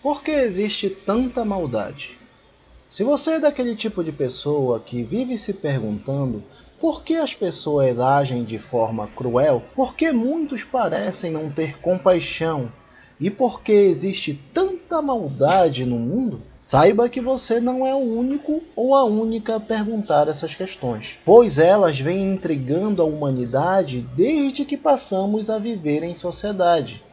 Por que existe tanta maldade? Se você é daquele tipo de pessoa que vive se perguntando por que as pessoas agem de forma cruel, por que muitos parecem não ter compaixão e por que existe tanta maldade no mundo, saiba que você não é o único ou a única a perguntar essas questões, pois elas vêm intrigando a humanidade desde que passamos a viver em sociedade.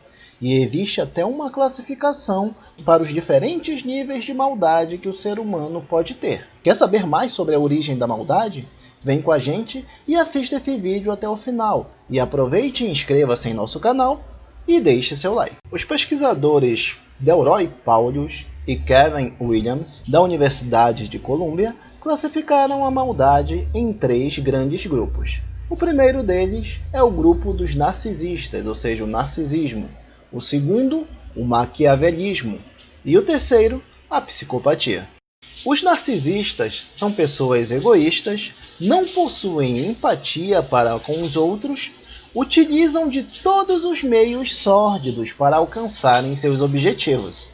E existe até uma classificação para os diferentes níveis de maldade que o ser humano pode ter. Quer saber mais sobre a origem da maldade? Vem com a gente e assista esse vídeo até o final. E aproveite e inscreva-se em nosso canal e deixe seu like. Os pesquisadores Delroy Paulius e Kevin Williams, da Universidade de Colômbia, classificaram a maldade em 3 grandes grupos. O primeiro deles é o grupo dos narcisistas, ou seja, o narcisismo. O segundo, o maquiavelismo. E o terceiro, a psicopatia. Os narcisistas são pessoas egoístas, não possuem empatia para com os outros, utilizam de todos os meios sórdidos para alcançarem seus objetivos,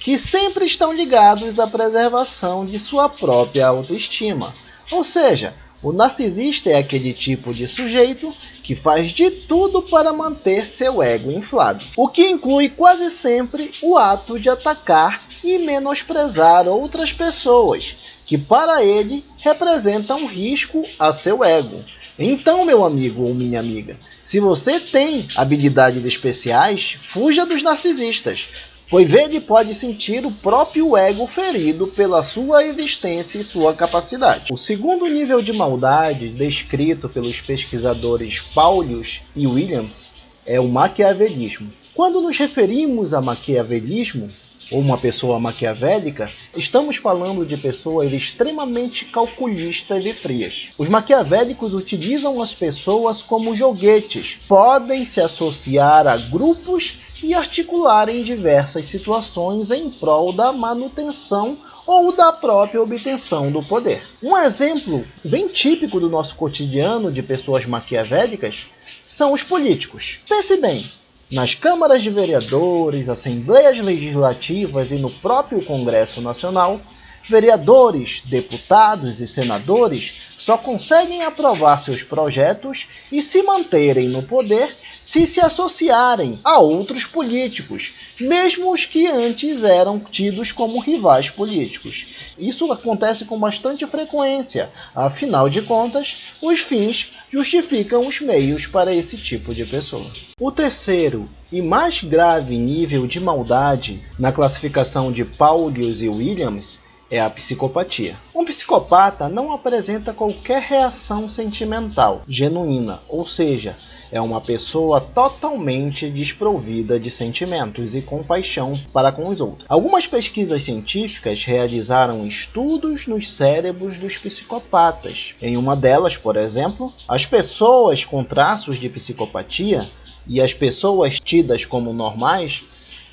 que sempre estão ligados à preservação de sua própria autoestima. Ou seja, o narcisista é aquele tipo de sujeito que faz de tudo para manter seu ego inflado, o que inclui quase sempre o ato de atacar e menosprezar outras pessoas, que para ele representam um risco a seu ego. Então, meu amigo ou minha amiga, se você tem habilidades especiais, fuja dos narcisistas, pois ele pode sentir o próprio ego ferido pela sua existência e sua capacidade. O segundo nível de maldade descrito pelos pesquisadores Paulius e Williams é o maquiavelismo. Quando nos referimos a maquiavelismo, ou uma pessoa maquiavélica, estamos falando de pessoas extremamente calculistas e frias. Os maquiavélicos utilizam as pessoas como joguetes, podem se associar a grupos e articular em diversas situações em prol da manutenção ou da própria obtenção do poder. Um exemplo bem típico do nosso cotidiano de pessoas maquiavélicas são os políticos. Pense bem, nas câmaras de vereadores, assembleias legislativas e no próprio Congresso Nacional, vereadores, deputados e senadores só conseguem aprovar seus projetos e se manterem no poder se associarem a outros políticos, mesmo os que antes eram tidos como rivais políticos. Isso acontece com bastante frequência, afinal de contas, os fins justificam os meios para esse tipo de pessoa. O terceiro e mais grave nível de maldade na classificação de Paulius e Williams é a psicopatia. Um psicopata não apresenta qualquer reação sentimental genuína, ou seja, é uma pessoa totalmente desprovida de sentimentos e compaixão para com os outros. Algumas pesquisas científicas realizaram estudos nos cérebros dos psicopatas. Em uma delas, por exemplo, as pessoas com traços de psicopatia e as pessoas tidas como normais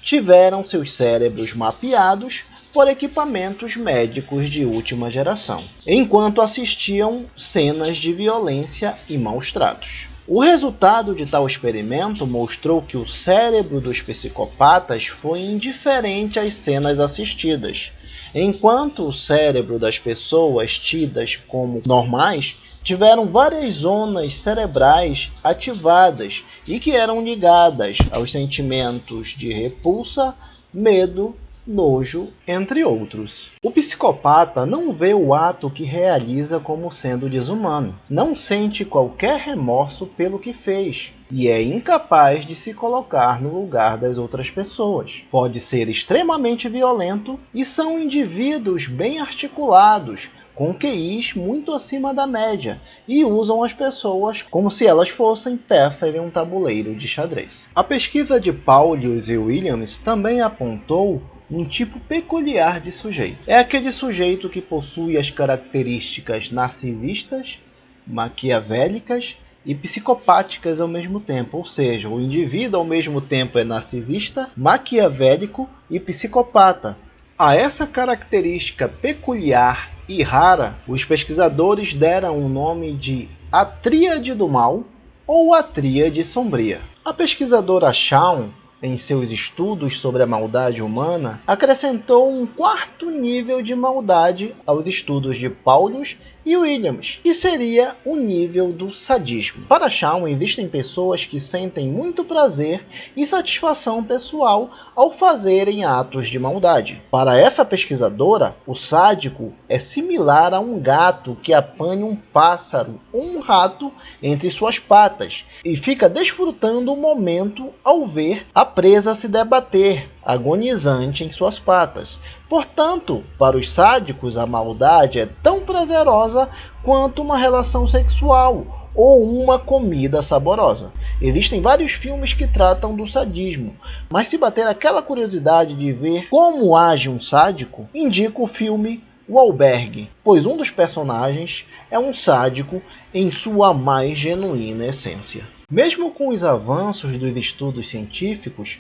tiveram seus cérebros mapeados por equipamentos médicos de última geração, enquanto assistiam cenas de violência e maus tratos. O resultado de tal experimento mostrou que o cérebro dos psicopatas foi indiferente às cenas assistidas, enquanto o cérebro das pessoas tidas como normais tiveram várias zonas cerebrais ativadas e que eram ligadas aos sentimentos de repulsa, medo, nojo, entre outros. O psicopata não vê o ato que realiza como sendo desumano, não sente qualquer remorso pelo que fez e é incapaz de se colocar no lugar das outras pessoas. Pode ser extremamente violento e são indivíduos bem articulados, com QIs muito acima da média, e usam as pessoas como se elas fossem peças em um tabuleiro de xadrez. A pesquisa de Paulius e Williams também apontou um tipo peculiar de sujeito. É aquele sujeito que possui as características narcisistas, maquiavélicas e psicopáticas ao mesmo tempo, ou seja, o indivíduo ao mesmo tempo é narcisista, maquiavélico e psicopata. A essa característica peculiar e rara, os pesquisadores deram o nome de a tríade do mal ou a tríade sombria. A pesquisadora Shawn em seus estudos sobre a maldade humana, acrescentou um quarto nível de maldade aos estudos de Paulus e Williams, que seria o nível do sadismo. Para Shawn, existem pessoas que sentem muito prazer e satisfação pessoal ao fazerem atos de maldade. Para essa pesquisadora, o sádico é similar a um gato que apanha um pássaro ou um rato entre suas patas e fica desfrutando o momento ao ver a presa se debater, agonizante em suas patas. Portanto, para os sádicos, a maldade é tão prazerosa quanto uma relação sexual ou uma comida saborosa. Existem vários filmes que tratam do sadismo, mas se bater aquela curiosidade de ver como age um sádico, indica o filme O Albergue, pois um dos personagens é um sádico em sua mais genuína essência. Mesmo com os avanços dos estudos científicos,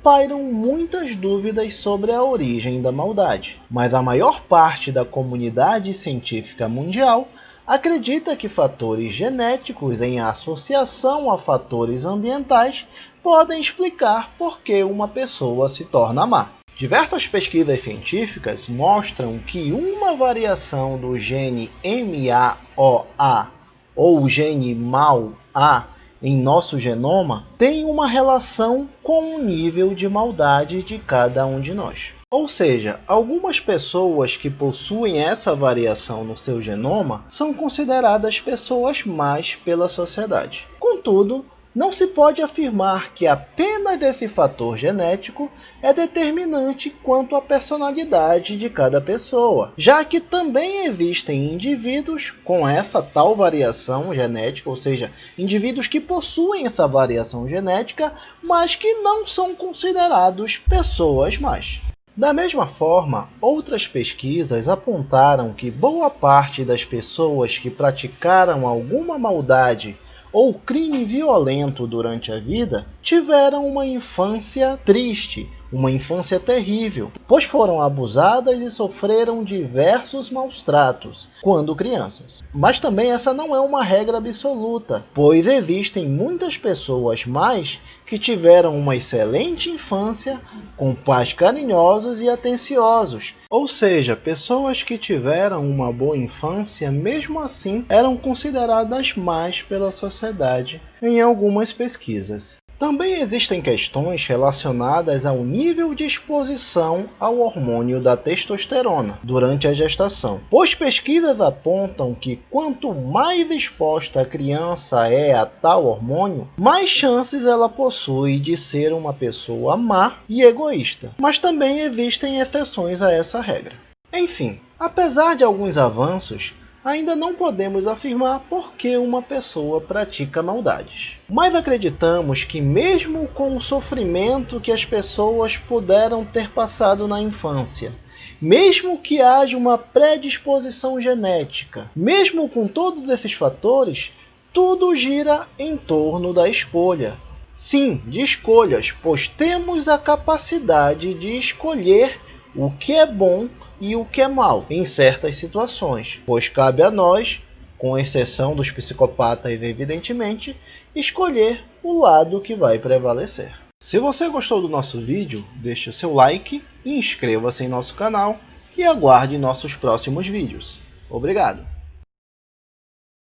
pairam muitas dúvidas sobre a origem da maldade, mas a maior parte da comunidade científica mundial acredita que fatores genéticos em associação a fatores ambientais podem explicar por que uma pessoa se torna má. Diversas pesquisas científicas mostram que uma variação do gene MAOA ou gene MAO-A em nosso genoma tem uma relação com o nível de maldade de cada um de nós. Ou seja, algumas pessoas que possuem essa variação no seu genoma são consideradas pessoas más pela sociedade. Contudo, não se pode afirmar que apenas esse fator genético é determinante quanto à personalidade de cada pessoa, já que também existem indivíduos com essa tal variação genética, ou seja, indivíduos que possuem essa variação genética, mas que não são considerados pessoas más. Da mesma forma, outras pesquisas apontaram que boa parte das pessoas que praticaram alguma maldade ou crime violento durante a vida tiveram uma infância triste, uma infância terrível, pois foram abusadas e sofreram diversos maus tratos quando crianças. Mas também essa não é uma regra absoluta, pois existem muitas pessoas más que tiveram uma excelente infância com pais carinhosos e atenciosos. Ou seja, pessoas que tiveram uma boa infância, mesmo assim, eram consideradas más pela sociedade em algumas pesquisas. Também existem questões relacionadas ao nível de exposição ao hormônio da testosterona durante a gestação, pois pesquisas apontam que quanto mais exposta a criança é a tal hormônio, mais chances ela possui de ser uma pessoa má e egoísta. Mas também existem exceções a essa regra. Enfim, apesar de alguns avanços, ainda não podemos afirmar por que uma pessoa pratica maldades. Mas acreditamos que mesmo com o sofrimento que as pessoas puderam ter passado na infância, mesmo que haja uma predisposição genética, mesmo com todos esses fatores, tudo gira em torno da escolha. Sim, de escolhas, pois temos a capacidade de escolher o que é bom e o que é mal em certas situações, pois cabe a nós, com exceção dos psicopatas evidentemente, escolher o lado que vai prevalecer. Se você gostou do nosso vídeo, deixe o seu like e inscreva-se em nosso canal e aguarde nossos próximos vídeos. Obrigado!